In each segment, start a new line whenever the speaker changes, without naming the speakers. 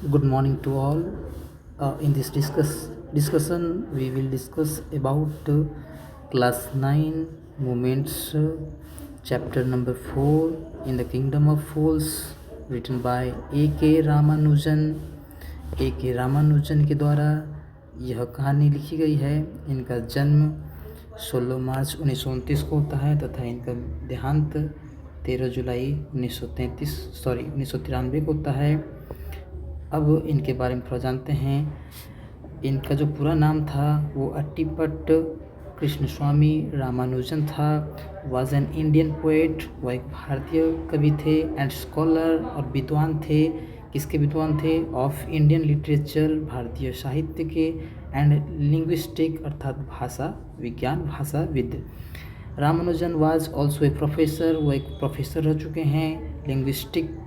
Good morning to all. In this discussion, we will discuss about class 9 movements, chapter number 4 in the Kingdom of Fools, written by A.K. Ramanujan. A.K. Ramanujan के द्वारा यह कहानी लिखी गई है। इनका जन्म 16 मार्च 1929 को होता है तथा इनका देहांत 13 जुलाई 1993 को होता है। अब इनके बारे में थोड़ा जानते हैं। इनका जो पूरा नाम था वो अट्टीपट्ट कृष्णस्वामी रामानुजन था। वॉज एन इंडियन पोएट, वह एक भारतीय कवि थे एंड स्कॉलर और विद्वान थे। किसके विद्वान थे? ऑफ इंडियन लिटरेचर, भारतीय साहित्य के, एंड लिंग्विस्टिक अर्थात भाषा विज्ञान, भाषाविद। Ramanujan was also a professor, वो एक प्रोफेसर रह चुके हैं लिंग्विस्टिक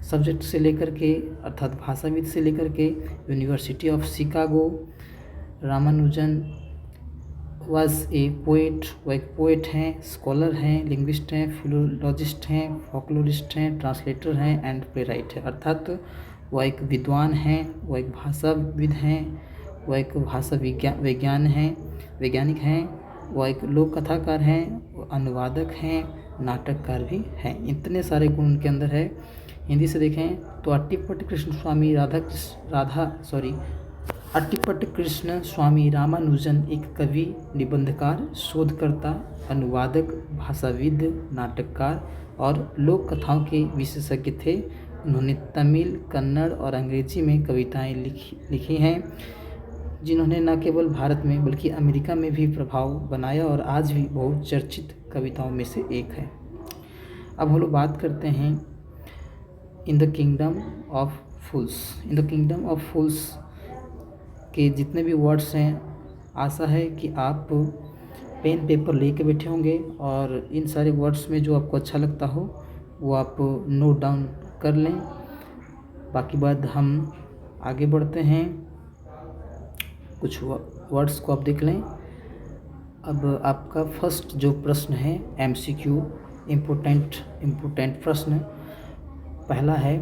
सब्जेक्ट से लेकर के अर्थात भाषाविद से लेकर के university of Chicago. Ramanujan was a poet, वो एक पोएट हैं, स्कॉलर हैं, लिंग्विस्ट हैं, फिलोलॉजिस्ट हैं, फोकलोरिस्ट हैं, ट्रांसलेटर हैं एंड प्लेराइट है। अर्थात वह एक विद्वान हैं, वह एक भाषाविद हैं, वह एक भाषा वैज्ञानिक हैं, वह एक लोक कथाकार हैं, अनुवादक हैं, नाटककार भी हैं। इतने सारे गुण उनके अंदर है। हिंदी से देखें तो अट्टीपट्ट कृष्ण स्वामी रामानुजन एक कवि, निबंधकार, शोधकर्ता, अनुवादक, भाषाविद, नाटककार और लोक कथाओं के विशेषज्ञ थे। उन्होंने तमिल, कन्नड़ और अंग्रेजी में कविताएं लिखी हैं, जिन्होंने न केवल भारत में बल्कि अमेरिका में भी प्रभाव बनाया और आज भी बहुत चर्चित कविताओं में से एक है। अब हम लोग बात करते हैं in the kingdom of fools. In the kingdom of fools के जितने भी वर्ड्स हैं, आशा है कि आप पेन पेपर लेके बैठे होंगे और इन सारे वर्ड्स में जो आपको अच्छा लगता हो वो आप नोट डाउन कर लें। बाकी बात हम आगे बढ़ते हैं। कुछ वर्ड्स को आप देख लें। अब आपका फर्स्ट जो प्रश्न है MCQ, इम्पोर्टेंट प्रश्न, पहला है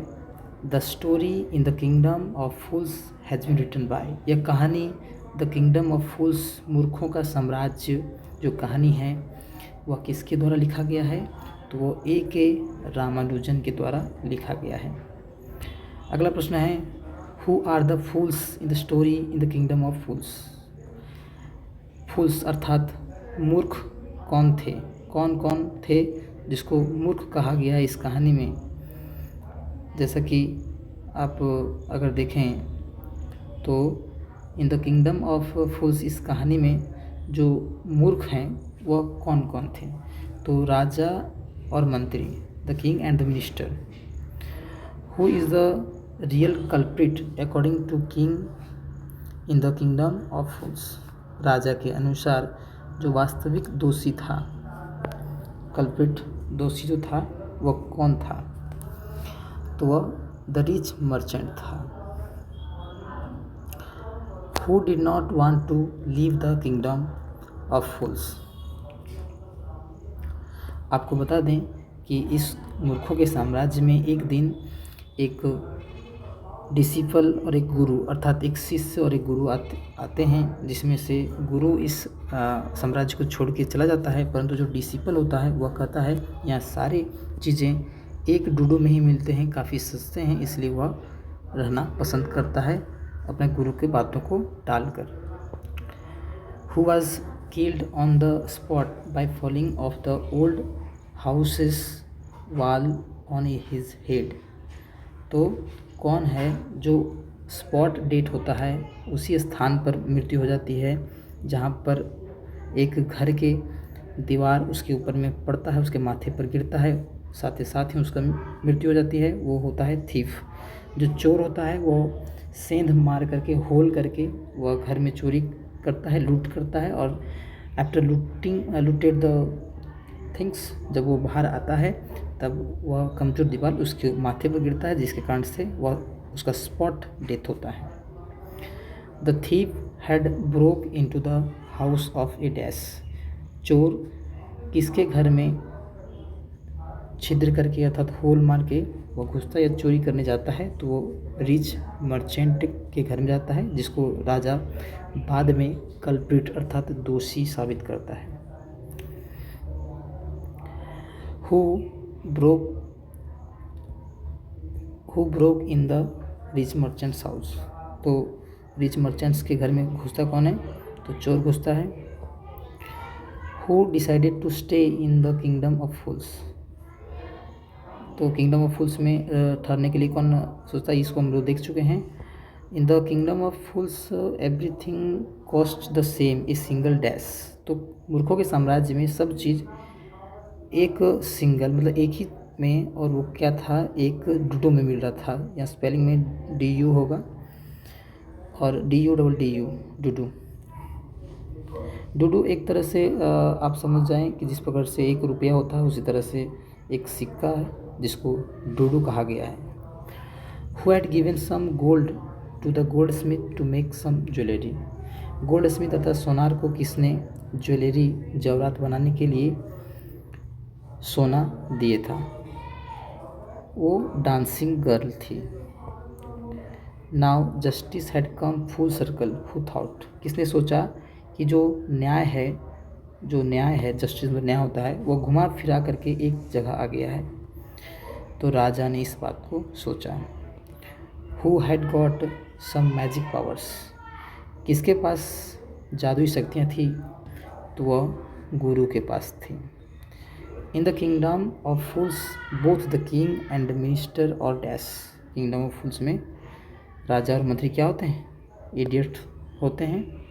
the story in the kingdom of fools has been written by. यह कहानी द किंगडम ऑफ फूल्स, मूर्खों का साम्राज्य, जो कहानी है वह किसके द्वारा लिखा गया है? तो वो A.K. रामानुजन के द्वारा लिखा गया है। अगला प्रश्न है who are the fools in the story in the kingdom of fools. Fools अर्थात मूर्ख कौन थे? कौन कौन थे जिसको मूर्ख कहा गया है इस कहानी में? जैसा कि आप अगर देखें तो इन द किंगडम ऑफ फूल्स इस कहानी में जो मूर्ख हैं वह कौन कौन थे? तो राजा और मंत्री, the king and the minister. Who is the real culprit according to king in the kingdom of fools. राजा के अनुसार जो वास्तविक दोषी था, कल्प्रिट दोषी जो था वह कौन था? तो वह द रिच मर्चेंट था। Who did not want to leave the kingdom of fools. आपको बता दें कि इस मूर्खों के साम्राज्य में एक दिन एक डिसिपल और एक गुरु अर्थात एक शिष्य और एक गुरु आते हैं, जिसमें से गुरु इस साम्राज्य को छोड़ के चला जाता है, परंतु जो डिसिपल होता है वह कहता है यहाँ सारी चीज़ें एक डूडू में ही मिलते हैं, काफ़ी सस्ते हैं, इसलिए वह रहना पसंद करता है अपने गुरु के बातों को टालकर। Who was killed on the spot by falling of the old houses wall on his head. तो कौन है जो स्पॉट डेट होता है उसी स्थान पर मृत्यु हो जाती है जहाँ पर एक घर के दीवार उसके ऊपर में पड़ता है, उसके माथे पर गिरता है, साथ ही उसका मृत्यु हो जाती है। वो होता है थीफ। जो चोर होता है वो सेंध मार करके, होल करके वह घर में चोरी करता है, लूट करता है, और आफ्टर लूटेड द थिंग्स, जब वो बाहर आता है तब वह कमजोर दीवार उसके माथे पर गिरता है, जिसके कारण से वह उसका स्पॉट डेथ होता है। The thief had broke into the house of A dash. चोर किसके घर में छिद्र करके अर्थात होल मार के वह घुसता या चोरी करने जाता है तो वो रिच मर्चेंट के घर में जाता है, जिसको राजा बाद में कल्प्रिट अर्थात दोषी साबित करता है। Who broke in the rich merchants house, तो रिच मर्चेंट्स के घर में घुसता कौन है, तो चोर घुसता है। Who decided to stay in the kingdom of fools, तो किंगडम ऑफ फूल्स में ठहरने के लिए कौन सोचता है, इसको हम लोग देख चुके हैं। In the kingdom of fools everything cost the same a single dash, तो मूर्खों के साम्राज्य में सब चीज़ एक सिंगल मतलब एक ही में, और वो क्या था, एक डूडू में मिल रहा था। यहाँ स्पेलिंग में DU होगा और DU डूडू। डूडू एक तरह से आप समझ जाएं कि जिस प्रकार से 1 रुपया होता है उसी तरह से एक सिक्का है जिसको डूडू कहा गया है। Who had given some gold to the goldsmith to make some jewellery, goldsmith अर्थात सोनार को किसने ज्वेलरी जवाहरात बनाने के लिए सोना दिए था, वो डांसिंग गर्ल थी। Now justice had come full circle, who thought, किसने सोचा कि जो न्याय है जस्टिस में न्याय होता है, वो घुमा फिरा करके एक जगह आ गया है, तो राजा ने इस बात को सोचा। Who had got some magic powers, किसके पास जादुई शक्तियाँ थी, तो वह गुरु के पास थी। इन the kingdom of fools both the king and minister और डैश, किंगडम ऑफ फूल्स में राजा और मंत्री क्या होते हैं, इडियट होते हैं।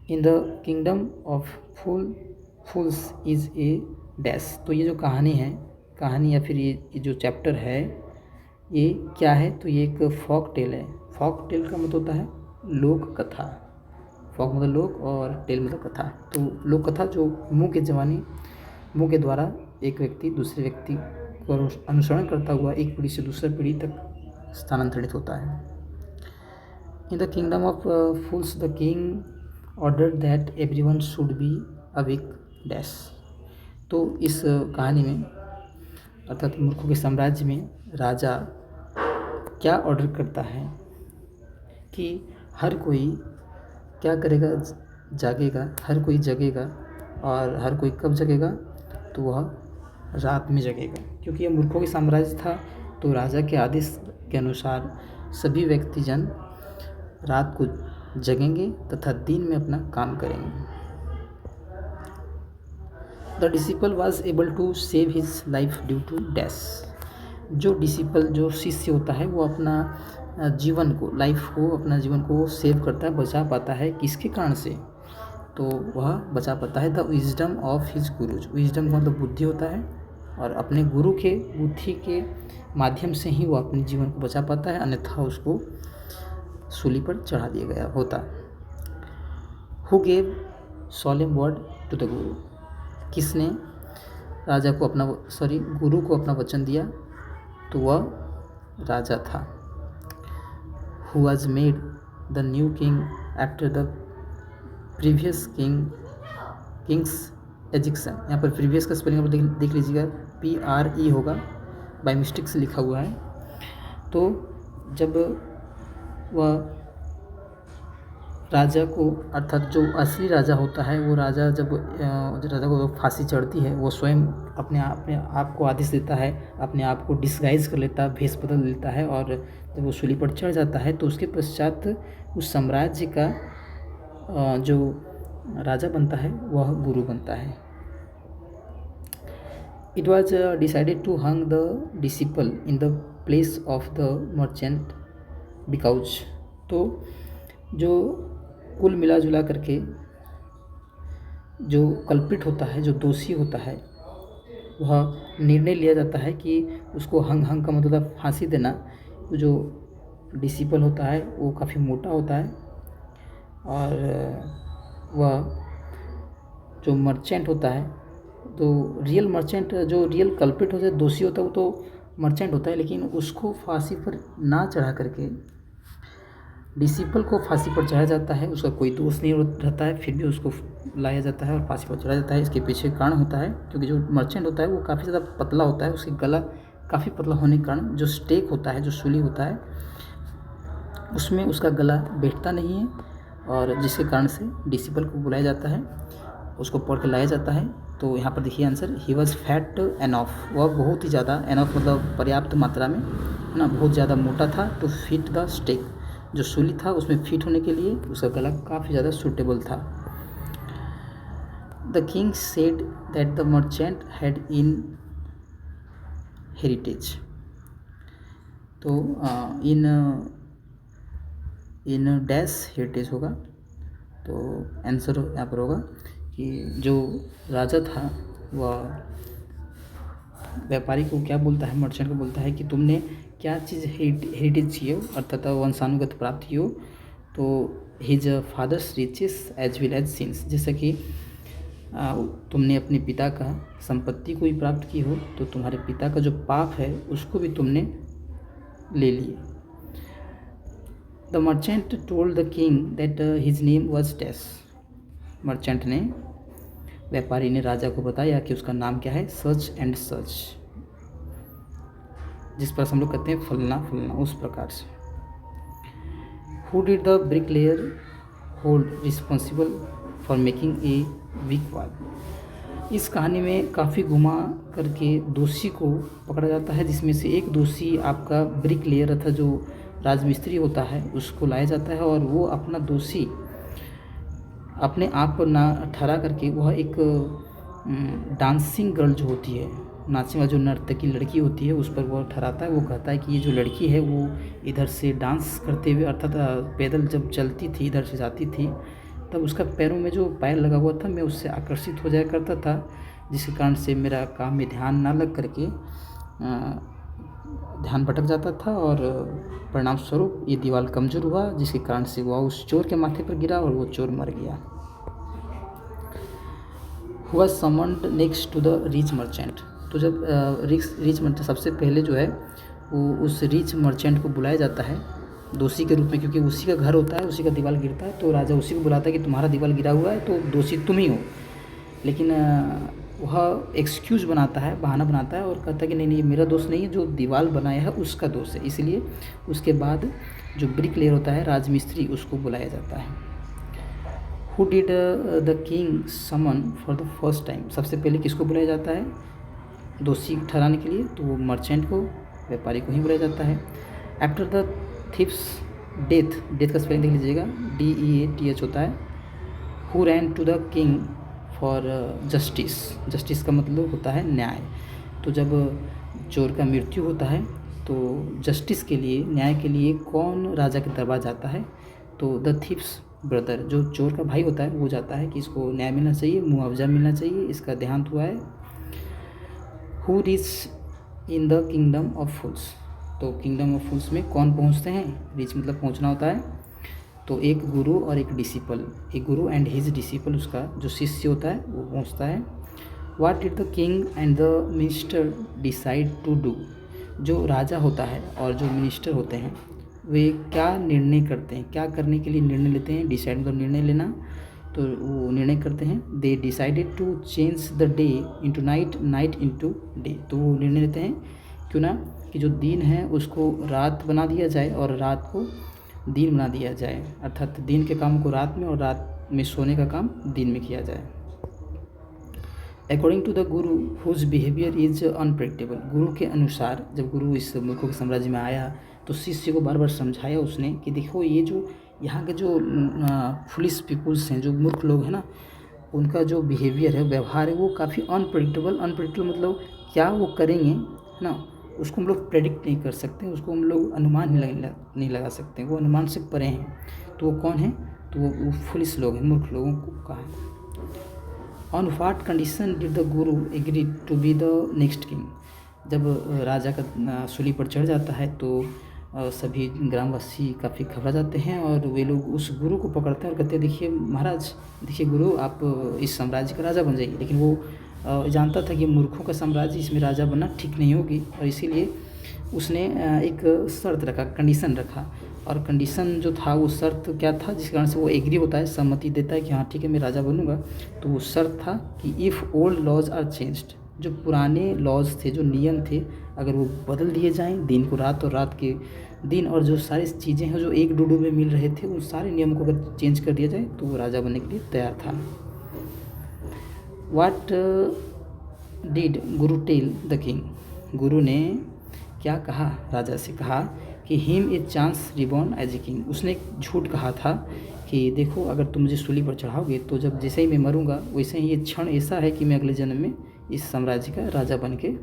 In the kingdom of fools is a dash, तो ये जो कहानी या फिर ये जो चैप्टर है ये क्या है, तो ये एक फॉक टेल है। फॉक टेल का मतलब होता है लोक कथा, फॉक मतलब लोक और टेल मतलब कथा, तो लोक कथा जो मुंह के द्वारा एक व्यक्ति दूसरे व्यक्ति को अनुसरण करता हुआ एक पीढ़ी से दूसरे पीढ़ी तक स्थानांतरित होता है। इन the kingdom of fools the king order that everyone should be awake dash, तो इस कहानी में अर्थात मूर्खों के साम्राज्य में राजा क्या ऑर्डर करता है कि हर कोई क्या करेगा, जागेगा, हर कोई जगेगा, और हर कोई कब जगेगा, तो वह रात में जगेगा, क्योंकि यह मूर्खों के साम्राज्य था। तो राजा के आदेश के अनुसार सभी व्यक्तिजन रात को जगेंगे तथा दिन में अपना काम करेंगे। The disciple was able to save his life due to dash, जो शिष्य होता है वो अपना जीवन को सेव करता है, बचा पाता है, किसके कारण से, तो वह बचा पाता है the wisdom of his gurus, wisdom का मतलब बुद्धि होता है, और अपने गुरु के बुद्धि के माध्यम से ही वो अपने जीवन को बचा पाता है, अन्यथा उसको सूली पर चढ़ा दिया गया होता। Who gave solemn word to the guru, किसने गुरु को अपना वचन दिया, तो वह राजा था। Who was made the new king after the previous king's ejection, यहाँ पर प्रीवियस का स्पेलिंग देख लीजिएगा, PRE होगा, बाय मिस्टेक से लिखा हुआ है। तो जब वह राजा को अर्थात जो असली राजा होता है वो राजा जब राजा को फांसी चढ़ती है, वो स्वयं अपने आप को आदेश देता है, अपने आप को डिस्गाइज कर लेता है, भेष बदल लेता है, और जब वो सूली पर चढ़ जाता है तो उसके पश्चात उस साम्राज्य का जो राजा बनता है वह गुरु बनता है। It was decided to hang the disciple in the place of the merchant because, तो जो कुल मिला जुला करके जो कल्प्रिट होता है, जो दोषी होता है, वह निर्णय लिया जाता है कि उसको हंग का मतलब फांसी देना। जो डिसिपल होता है वो काफ़ी मोटा होता है, और वह जो मर्चेंट होता है, तो रियल मर्चेंट जो रियल कल्प्रिट होता है, दोषी होता है, वो तो मर्चेंट होता है, लेकिन उसको फांसी पर ना चढ़ा करके डिसिपल को फांसी पर चढ़ाया जाता है, उसका कोई दोष नहीं रहता है, फिर भी उसको लाया जाता है और फांसी पर चढ़ाया जाता है। इसके पीछे कारण होता है क्योंकि जो मर्चेंट होता है वो काफ़ी ज़्यादा पतला होता है, उसकी गला काफ़ी पतला होने के कारण जो स्टेक होता है, जो सूली होता है, उसमें उसका गला बैठता नहीं है और जिसके कारण से डिसिपल को बुलाया जाता है, उसको पढ़ के लाया जाता है। तो यहाँ पर देखिए answer, he was fat enough, वह बहुत ही ज़्यादा, एनॉफ मतलब पर्याप्त मात्रा में, है ना, बहुत ज़्यादा मोटा था। टू फिट द स्टेक, जो सूली था उसमें फिट होने के लिए उसका गला काफ़ी ज़्यादा सूटेबल था। The king said that the merchant had in heritage, तो इन डैश हेरिटेज होगा। तो आंसर यहाँ पर होगा कि जो राजा था वह व्यापारी को क्या बोलता है, मर्चेंट को बोलता है कि तुमने क्या चीज़ हेरिटेज चाहिए हो, अर्थात वंशानुगत प्राप्ति हो, तो his father's riches as well as sins, जैसे कि तुमने अपने पिता का संपत्ति को भी प्राप्त की हो, तो तुम्हारे पिता का जो पाप है उसको भी तुमने ले लिए। The merchant told the king that his name was dash, merchant ने, व्यापारी ने राजा को बताया कि उसका नाम क्या है, सच एंड सच, जिस पर हम लोग कहते हैं फलना फलना, उस प्रकार से। Who did the bricklayer hold responsible for making a weak wall, इस कहानी में काफ़ी घुमा करके दोषी को पकड़ा जाता है, जिसमें से एक दोषी आपका ब्रिकलेयर अर्थात जो राजमिस्त्री होता है उसको लाया जाता है और वो अपना दोषी अपने आप को ना ठहरा करके, वह एक डांसिंग गर्ल जो होती है, नाचने वाली जो नर्तकी लड़की होती है, उस पर वह ठहराता है। वो कहता है कि ये जो लड़की है वो इधर से डांस करते हुए, अर्थात पैदल जब चलती थी, इधर से जाती थी, तब उसका पैरों में जो पायल लगा हुआ था मैं उससे आकर्षित हो जाया करता था, जिसके कारण से मेरा काम में ध्यान ना लग करके ध्यान भटक जाता था और परिणाम स्वरूप ये दीवार कमज़ोर हुआ, जिसके कारण से वह उस चोर के माथे पर गिरा और वो चोर मर गया। Who summoned next to the rich merchant, तो जब रिच मर्चेंट सबसे पहले जो है वो उस रिच मर्चेंट को बुलाया जाता है दोषी के रूप में, क्योंकि उसी का घर होता है, उसी का दीवार गिरता है, तो राजा उसी को बुलाता है कि तुम्हारा दीवार गिरा हुआ है तो दोषी तुम ही हो। लेकिन वह एक्सक्यूज़ बनाता है, बहाना बनाता है और कहता है कि नहीं नहीं मेरा दोष नहीं है, जो दीवार बनाया है उसका दोष है। इसलिए उसके बाद जो ब्रिकलेयर होता है, राजमिस्त्री, उसको बुलाया जाता है। Who did the king summon for the first time, सबसे पहले किसको बुलाया जाता है दोषी ठहराने के लिए, तो वो मर्चेंट को, व्यापारी को ही बुलाया जाता है। After the thief's death, death का स्पेलिंग देख लीजिएगा, DEATH होता है। Who ran to the king for justice, justice का मतलब होता है न्याय। तो जब चोर का मृत्यु होता है तो जस्टिस के लिए, न्याय के लिए कौन राजा के दरबार जाता है, तो द थिप्स ब्रदर, जो चोर का भाई होता है, वो जाता है कि इसको न्याय मिलना चाहिए, मुआवजा मिलना चाहिए, इसका देहांत हुआ है। Who reach in the kingdom of fools, तो किंगडम ऑफ फूल्स में कौन पहुंचते हैं, रीच मतलब पहुंचना होता है, तो एक गुरु और एक डिसिपल, एक गुरु एंड हिज डिसिपल, उसका जो शिष्य होता है वो पहुंचता है। What did the king and the minister decide to do, जो राजा होता है और जो मिनिस्टर होते हैं वे क्या निर्णय करते हैं, क्या करने के लिए निर्णय लेते हैं, डिसाइड मतलब निर्णय लेना, तो वो निर्णय करते हैं। They decided to change the day into night, night into day, तो वो निर्णय लेते हैं क्यों ना कि जो दिन है उसको रात बना दिया जाए और रात को दिन बना दिया जाए, अर्थात दिन के काम को रात में और रात में सोने का काम दिन में किया जाए। According to the Guru whose behaviour is unpredictable, गुरु के अनुसार जब गुरु इस मूर्खों के साम्राज्य में आया तो शिष्य को बार बार समझाया उसने कि देखो ये जो यहाँ के जो फुलिश पीपुल्स हैं, जो मूर्ख लोग हैं ना, उनका जो बिहेवियर है, व्यवहार है, वो काफ़ी अनप्रेडिक्टेबल, अनप्रेडिक्टेबल मतलब क्या वो करेंगे, है ना, उसको हम लोग प्रेडिक्ट नहीं कर सकते, उसको हम लोग अनुमान नहीं लगा सकते, वो अनुमान से परे हैं। तो वो कौन है, तो वो फुलिश लोग हैं, मूर्ख लोगों को कहा है। On what condition did the guru agree to be the next king, जब राजा का सूली पर चढ़ जाता है तो सभी ग्रामवासी काफ़ी घबरा जाते हैं और वे लोग उस गुरु को पकड़ते हैं और कहते हैं देखिए महाराज, देखिए गुरु, आप इस साम्राज्य का राजा बन जाइए। लेकिन वो जानता था कि मूर्खों का साम्राज्य, इसमें राजा बनना ठीक नहीं होगी और इसीलिए उसने एक शर्त रखा, कंडीशन रखा, और कंडीशन जो था वो शर्त क्या था जिस कारण से वो एग्री होता है, सहमति देता है कि हाँ ठीक है मैं राजा बनूंगा। तो वो शर्त था कि if old laws are changed, जो पुराने लॉज थे, जो नियम थे, अगर वो बदल दिए जाएं, दिन को रात और रात के दिन, और जो सारी चीज़ें हैं जो एक डूडू में मिल रहे थे उन सारे नियमों को अगर चेंज कर दिया जाए तो वो राजा बनने के लिए तैयार था। What did guru tell the king, गुरु ने क्या कहा, राजा से कहा कि him a chance reborn as a king, उसने एक झूठ कहा था कि देखो अगर तुम मुझे सूली पर चढ़ाओगे तो जब जैसे ही मैं मरूंगा वैसे ही ये क्षण ऐसा है कि मैं अगले जन्म में इस साम्राज्य का राजा बन के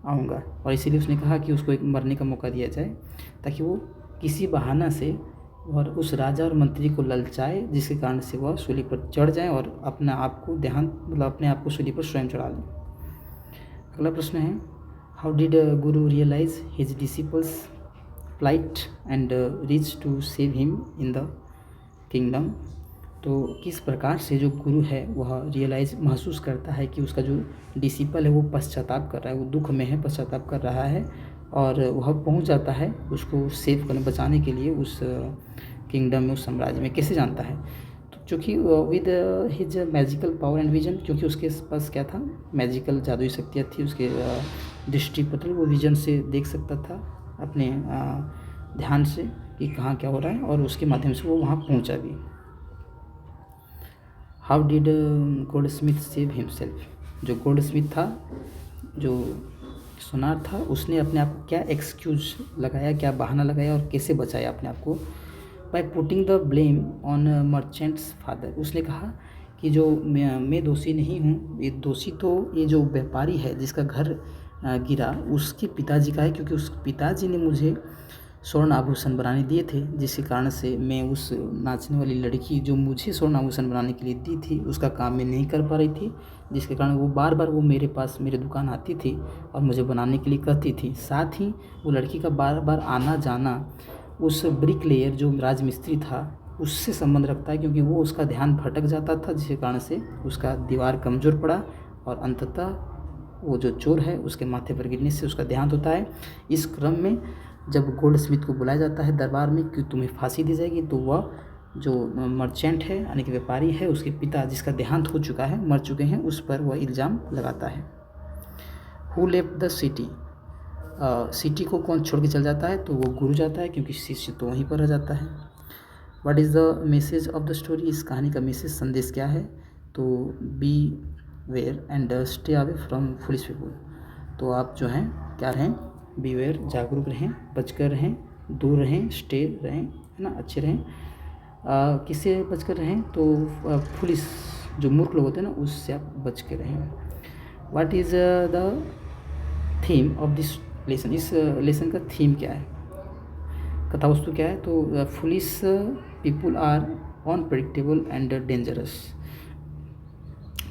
आऊँगा। और इसीलिए उसने कहा कि उसको एक मरने का मौका दिया जाए ताकि वो किसी बहाना से और उस राजा और मंत्री को ललचाए जिसके कारण से वह सूली पर चढ़ जाए और अपना आप को देहांत मतलब अपने आप को सूली पर स्वयं चढ़ा लें। अगला प्रश्न है, how did guru realise his disciple's plight and reach to save him in the kingdom, तो किस प्रकार से जो गुरु है वह रियलाइज महसूस करता है कि उसका जो डिसिपल है वो पश्चाताप कर रहा है, वो दुख में है, पश्चाताप कर रहा है, और वह पहुंच जाता है उसको सेव करने बचाने के लिए उस किंगडम में, उस साम्राज्य में, कैसे जानता है? तो चूँकि with his magical power and vision, क्योंकि उसके पास क्या था, मैजिकल जादुई शक्तियाँ थी, उसके दृष्टिपटल, वो विजन से देख सकता था अपने ध्यान से कि कहाँ क्या हो रहा है, और उसके माध्यम से वो वहाँ पहुँचा भी। How did gold Smith save himself, जो गोल्ड स्मिथ था, जो सुनार था, उसने अपने आप को क्या एक्सक्यूज लगाया, क्या बहाना लगाया और कैसे बचाया अपने आप को? By putting the blame on merchants father, उसने कहा कि जो मैं दोषी नहीं हूँ, ये दोषी तो ये जो व्यापारी है जिसका घर गिरा उसके पिताजी का है, क्योंकि उस पिताजी ने मुझे स्वर्ण आभूषण बनाने दिए थे, जिसके कारण से मैं उस नाचने वाली लड़की जो मुझे स्वर्ण आभूषण बनाने के लिए दी थी उसका काम मैं नहीं कर पा रही थी, जिसके कारण वो बार बार वो मेरे पास मेरे दुकान आती थी और मुझे बनाने के लिए कहती थी। साथ ही वो लड़की का बार बार आना जाना उस ब्रिक लेयर जो राजमिस्त्री था उससे संबंध रखता है, क्योंकि वो उसका ध्यान भटक जाता था, जिसके कारण से उसका दीवार कमज़ोर पड़ा और अंततः वो जो चोर है उसके माथे पर गिरने से उसका देहांत होता है। इस क्रम में जब गोल्ड स्मिथ को बुलाया जाता है दरबार में कि तुम्हें फांसी दी जाएगी, तो वह जो मर्चेंट है यानी कि व्यापारी है, उसके पिता जिसका देहांत हो चुका है, मर चुके हैं, उस पर वह इल्ज़ाम लगाता है। Who left the city, city को कौन छोड़ के चल जाता है? तो वो गुरु जाता है, क्योंकि शिष्य तो वहीं पर रह जाता है। What is the message of the story, इस कहानी का मैसेज संदेश क्या है? तो be aware and stay away from foolish people, तो आप जो हैं क्या रहें, बीवेयर जागरूक रहें, बचकर रहें, दूर रहें, स्टे रहें, है ना, अच्छे रहें। किससे बचकर रहें? तो फुलिश जो मूर्ख लोग होते हैं ना उससे आप बच के रहें। What is the theme of this lesson, इस लेसन का थीम क्या है, कथा वस्तु क्या है? तो foolish people are unpredictable and dangerous,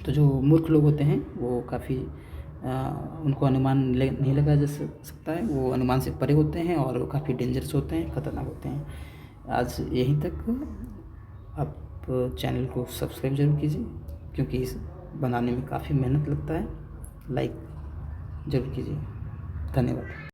तो जो मूर्ख लोग होते हैं वो काफ़ी उनको अनुमान नहीं लगाया जा सकता है, वो अनुमान से परे होते हैं और काफ़ी डेंजरस होते हैं, ख़तरनाक होते हैं। आज यहीं तक, आप चैनल को सब्सक्राइब ज़रूर कीजिए क्योंकि इस बनाने में काफ़ी मेहनत लगता है। लाइक ज़रूर कीजिए। धन्यवाद।